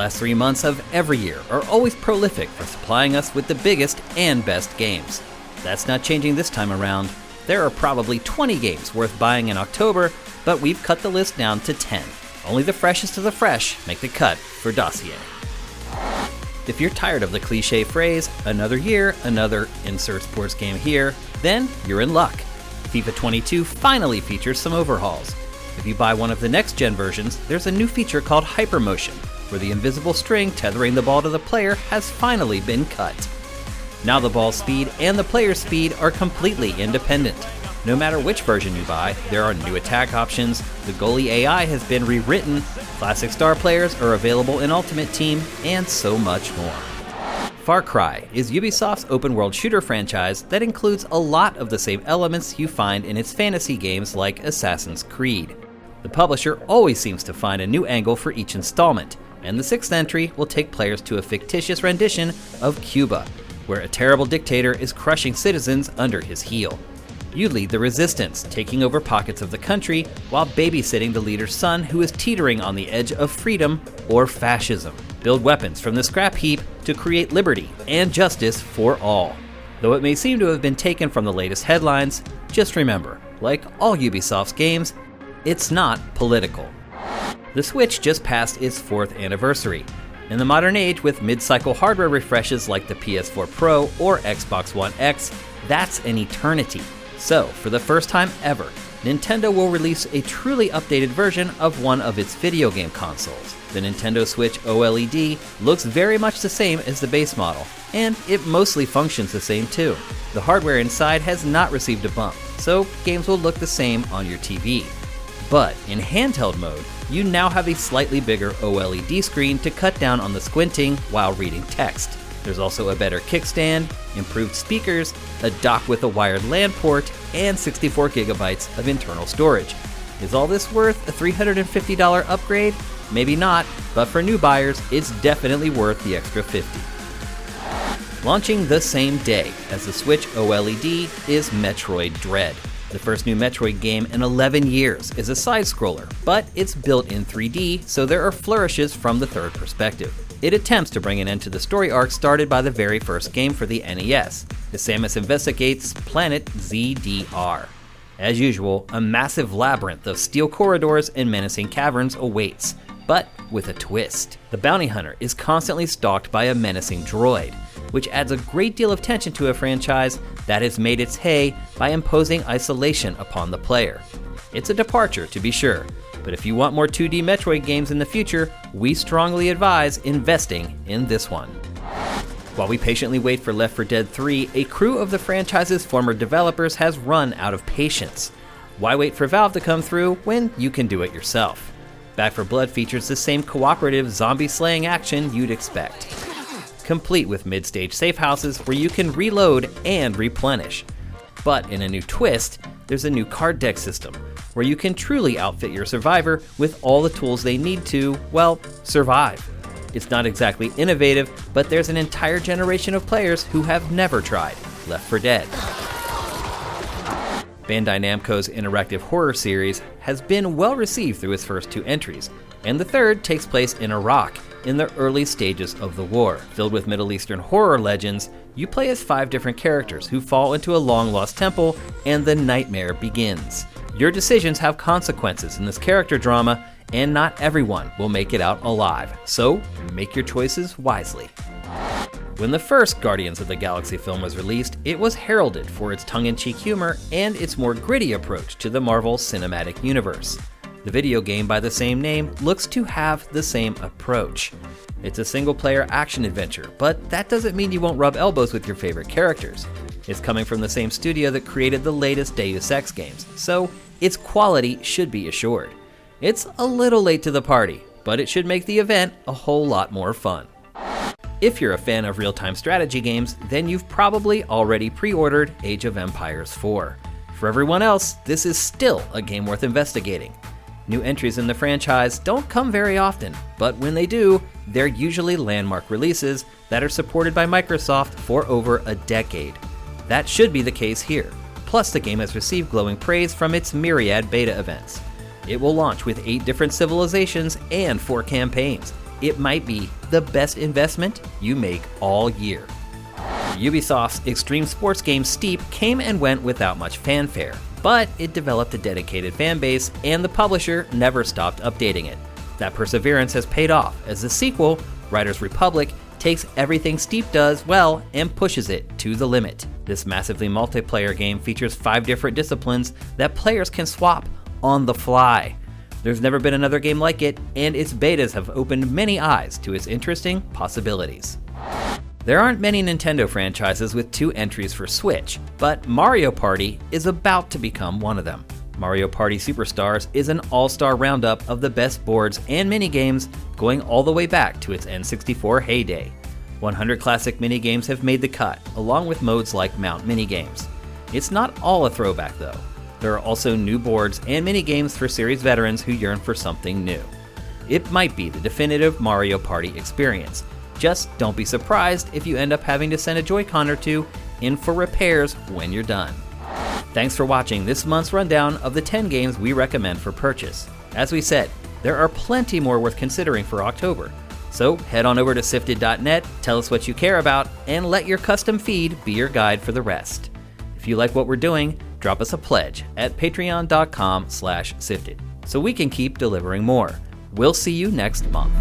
last 3 months of every year are always prolific for supplying us with the biggest and best games. That's not changing this time around. There are probably 20 games worth buying in October, but we've cut the list down to 10. Only the freshest of the fresh make the cut for Dossier. If you're tired of the cliche phrase, another year, another insert sports game here, then you're in luck. FIFA 22 finally features some overhauls. If you buy one of the next-gen versions, there's a new feature called Hypermotion, where the invisible string tethering the ball to the player has finally been cut. Now the ball speed and the player's speed are completely independent. No matter which version you buy, there are new attack options, the goalie AI has been rewritten, classic star players are available in Ultimate Team, and so much more. Far Cry is Ubisoft's open-world shooter franchise that includes a lot of the same elements you find in its fantasy games like Assassin's Creed. The publisher always seems to find a new angle for each installment, and the 6th entry will take players to a fictitious rendition of Cuba, where a terrible dictator is crushing citizens under his heel. You lead the resistance, taking over pockets of the country while babysitting the leader's son who is teetering on the edge of freedom or fascism. Build weapons from the scrap heap to create liberty and justice for all. Though it may seem to have been taken from the latest headlines, just remember, like all Ubisoft's games, it's not political. The Switch just passed its 4th anniversary. In the modern age, with mid-cycle hardware refreshes like the PS4 Pro or Xbox One X, that's an eternity. So, for the first time ever, Nintendo will release a truly updated version of one of its video game consoles. The Nintendo Switch OLED looks very much the same as the base model, and it mostly functions the same too. The hardware inside has not received a bump, so games will look the same on your TV. But in handheld mode, you now have a slightly bigger OLED screen to cut down on the squinting while reading text. There's also a better kickstand, improved speakers, a dock with a wired LAN port, and 64 gigabytes of internal storage. Is all this worth a $350 upgrade? Maybe not, but for new buyers, it's definitely worth the extra $50. Launching the same day as the Switch OLED is Metroid Dread. The first new Metroid game in 11 years is a side-scroller, but it's built in 3D, so there are flourishes from the third perspective. It attempts to bring an end to the story arc started by the very first game for the NES, as Samus investigates Planet ZDR. As usual, a massive labyrinth of steel corridors and menacing caverns awaits, but with a twist. The bounty hunter is constantly stalked by a menacing droid, which adds a great deal of tension to a franchise that has made its hay by imposing isolation upon the player. It's a departure, to be sure, but if you want more 2D Metroid games in the future, we strongly advise investing in this one. While we patiently wait for Left 4 Dead 3, a crew of the franchise's former developers has run out of patience. Why wait for Valve to come through when you can do it yourself? Back 4 Blood features the same cooperative zombie-slaying action you'd expect, complete with mid-stage safe houses where you can reload and replenish. But in a new twist, there's a new card deck system, where you can truly outfit your survivor with all the tools they need to, well, survive. It's not exactly innovative, but there's an entire generation of players who have never tried Left 4 Dead. Bandai Namco's interactive horror series has been well received through its first 2 entries, and the third takes place in Iraq, in the early stages of the war. Filled with Middle Eastern horror legends, you play as 5 different characters who fall into a long-lost temple, and the nightmare begins. Your decisions have consequences in this character drama, and not everyone will make it out alive, so make your choices wisely. When the first Guardians of the Galaxy film was released, it was heralded for its tongue-in-cheek humor and its more gritty approach to the Marvel Cinematic Universe. The video game by the same name looks to have the same approach. It's a single-player action adventure, but that doesn't mean you won't rub elbows with your favorite characters. It's coming from the same studio that created the latest Deus Ex games, so its quality should be assured. It's a little late to the party, but it should make the event a whole lot more fun. If you're a fan of real-time strategy games, then you've probably already pre-ordered Age of Empires 4. For everyone else, this is still a game worth investigating. New entries in the franchise don't come very often, but when they do, they're usually landmark releases that are supported by Microsoft for over a decade. That should be the case here. Plus, the game has received glowing praise from its myriad beta events. It will launch with 8 different civilizations and 4 campaigns. it might be the best investment you make all year. Ubisoft's extreme sports game Steep came and went without much fanfare, but it developed a dedicated fan base and the publisher never stopped updating it. That perseverance has paid off as the sequel, Riders Republic, takes everything Steep does well and pushes it to the limit. This massively multiplayer game features 5 different disciplines that players can swap on the fly. There's never been another game like it, and its betas have opened many eyes to its interesting possibilities. There aren't many Nintendo franchises with 2 entries for Switch, but Mario Party is about to become one of them. Mario Party Superstars is an all-star roundup of the best boards and minigames going all the way back to its N64 heyday. 100 classic minigames have made the cut, along with modes like Mount Minigames. It's not all a throwback though. There are also new boards and minigames for series veterans who yearn for something new. It might be the definitive Mario Party experience. Just don't be surprised if you end up having to send a Joy-Con or 2 in for repairs when you're done. Thanks for watching this month's rundown of the 10 games we recommend for purchase. As we said, there are plenty more worth considering for October. So head on over to sifted.net, tell us what you care about, and let your custom feed be your guide for the rest. If you like what we're doing, drop us a pledge at patreon.com/sifted so we can keep delivering more. We'll see you next month.